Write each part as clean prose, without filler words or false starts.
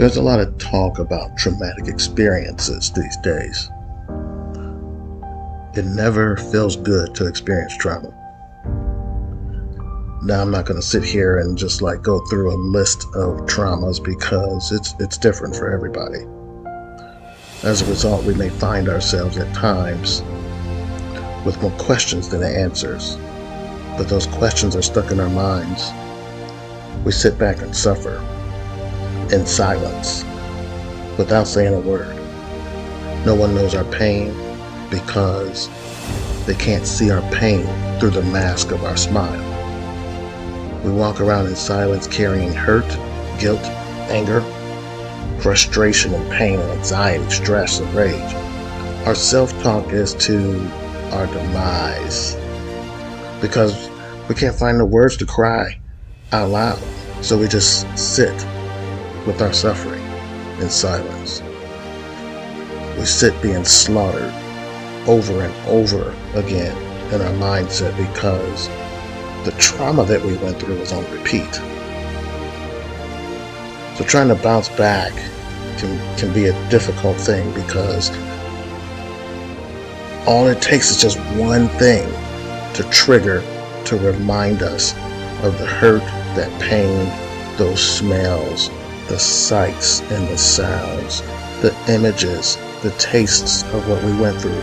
There's a lot of talk about traumatic experiences these days. It never feels good to experience trauma. Now, I'm not going to sit here and just go through a list of traumas because it's different for everybody. As a result, we may find ourselves at times with more questions than answers, but those questions are stuck in our minds. We sit back and suffer in silence without saying a word. No one knows our pain because they can't see our pain through the mask of our smile. We walk around in silence carrying hurt, guilt, anger, frustration and pain and anxiety, stress and rage. Our self-talk is to our demise because we can't find the words to cry out loud. So we just sit with our suffering in silence. We sit being slaughtered over and over again in our mindset because the trauma that we went through was on repeat. So trying to bounce back can be a difficult thing because all it takes is just one thing to trigger, to remind us of the hurt, that pain, those smells, the sights and the sounds, the images, the tastes of what we went through.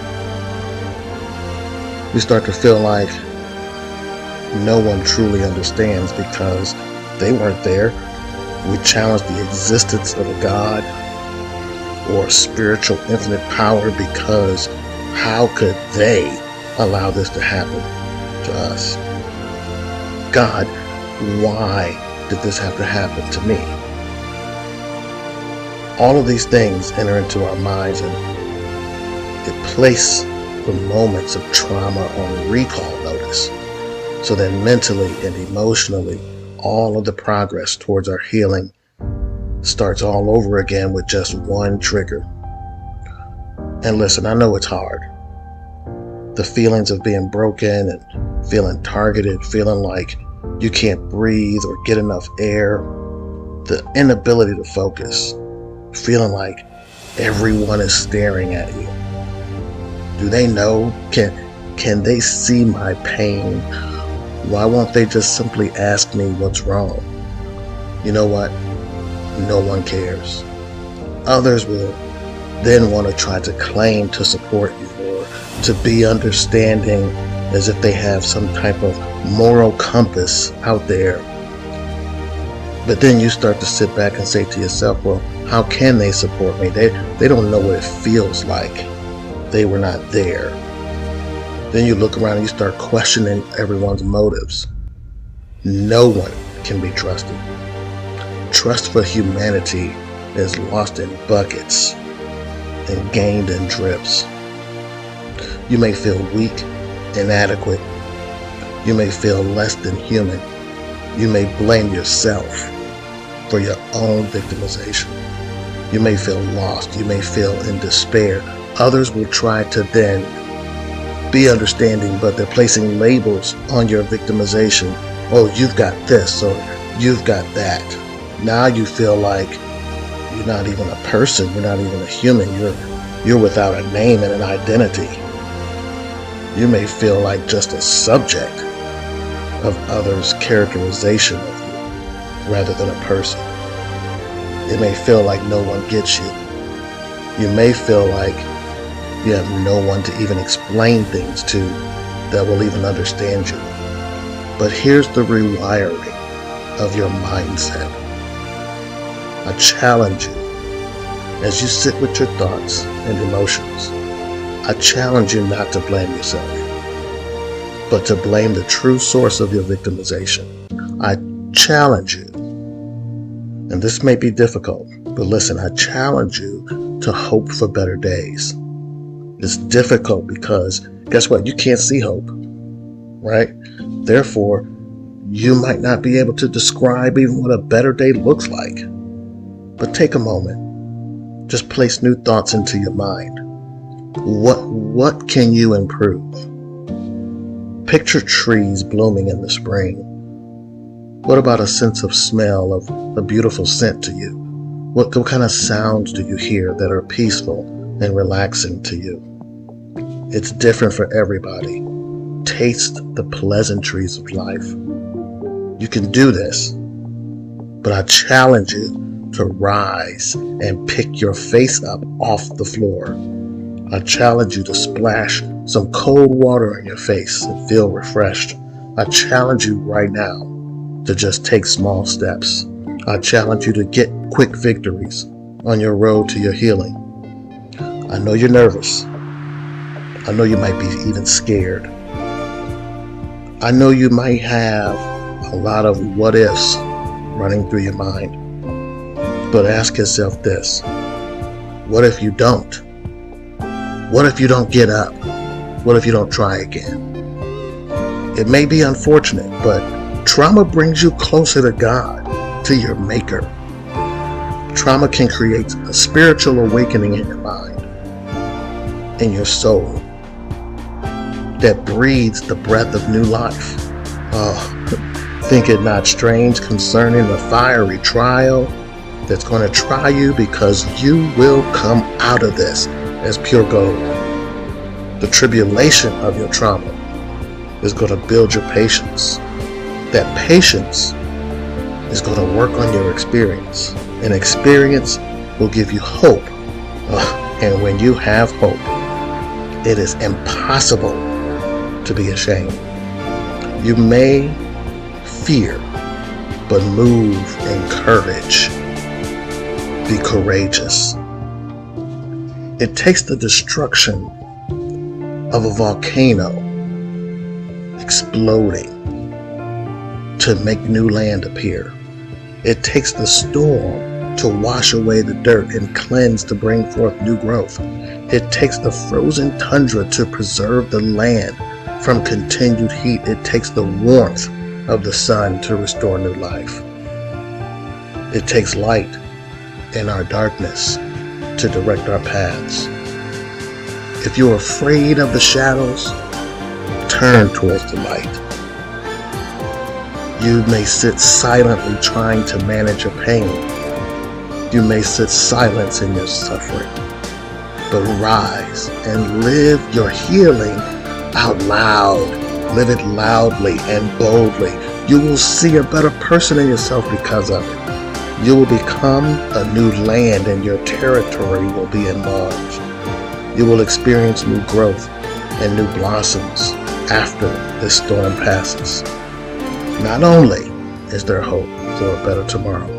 We start to feel like no one truly understands because they weren't there. We challenge the existence of a God or spiritual infinite power because how could they allow this to happen to us? God, why did this have to happen to me? All of these things enter into our minds and it place the moments of trauma on recall notice. So then mentally and emotionally, all of the progress towards our healing starts all over again with just one trigger. And listen, I know it's hard. The feelings of being broken and feeling targeted, feeling like you can't breathe or get enough air, the inability to focus, feeling like everyone is staring at you. Do they know? Can they see my pain? Why won't they just simply ask me what's wrong? You know what? No one cares. Others will then want to try to claim to support you or to be understanding as if they have some type of moral compass out there. But then you start to sit back and say to yourself, well, how can they support me? They don't know what it feels like. They were not there. Then you look around and you start questioning everyone's motives. No one can be trusted. Trust for humanity is lost in buckets and gained in drips. You may feel weak, inadequate. You may feel less than human. You may blame yourself for your own victimization. You may feel lost. You may feel in despair. Others will try to then be understanding, but they're placing labels on your victimization. Oh, you've got this, or you've got that. Now you feel like you're not even a person. You're not even a human. You're without a name and an identity. You may feel like just a subject of others' characterization of you rather than a person. It may feel like no one gets you. You may feel like you have no one to even explain things to that will even understand you. But here's the rewiring of your mindset. I challenge you as you sit with your thoughts and emotions. I challenge you not to blame yourself, but to blame the true source of your victimization. I challenge you, and this may be difficult, but listen, I challenge you to hope for better days. It's difficult because, guess what? You can't see hope, right? Therefore, you might not be able to describe even what a better day looks like. But take a moment. Just place new thoughts into your mind. What can you improve? Picture trees blooming in the spring. What about a sense of smell of a beautiful scent to you? What kind of sounds do you hear that are peaceful and relaxing to you? It's different for everybody. Taste the pleasantries of life. You can do this, but I challenge you to rise and pick your face up off the floor. I challenge you to splash some cold water on your face and feel refreshed. I challenge you right now to just take small steps. I challenge you to get quick victories on your road to your healing. I know you're nervous. I know you might be even scared. I know you might have a lot of what ifs running through your mind. But ask yourself this: what if you don't? What if you don't get up? What if you don't try again? It may be unfortunate, but trauma brings you closer to God, to your Maker. Trauma can create a spiritual awakening in your mind, in your soul, that breathes the breath of new life. Think it not strange concerning the fiery trial that's going to try you, because you will come out of this as pure gold. The tribulation of your trauma is going to build your patience. That patience is going to work on your experience. And experience will give you hope. And when you have hope, it is impossible to be ashamed. You may fear, but move in courage. Be courageous. It takes the destruction of a volcano exploding to make new land appear. It takes the storm to wash away the dirt and cleanse to bring forth new growth. It takes the frozen tundra to preserve the land from continued heat. It takes the warmth of the sun to restore new life. It takes light in our darkness to direct our paths. If you're afraid of the shadows, turn towards the light. You may sit silently trying to manage your pain. You may sit silent in your suffering, but rise and live your healing out loud. Live it loudly and boldly. You will see a better person in yourself because of it. You will become a new land, and your territory will be enlarged. You will experience new growth and new blossoms after this storm passes. Not only is there hope for a better tomorrow,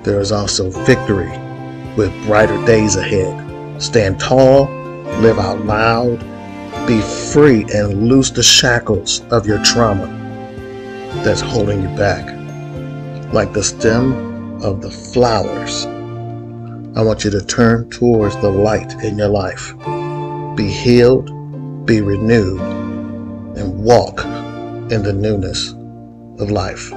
there is also victory with brighter days ahead. Stand tall, live out loud, be free, and loose the shackles of your trauma that's holding you back. Like the stem of the flowers, I want you to turn towards the light in your life. Be healed, be renewed, and walk in the newness of life.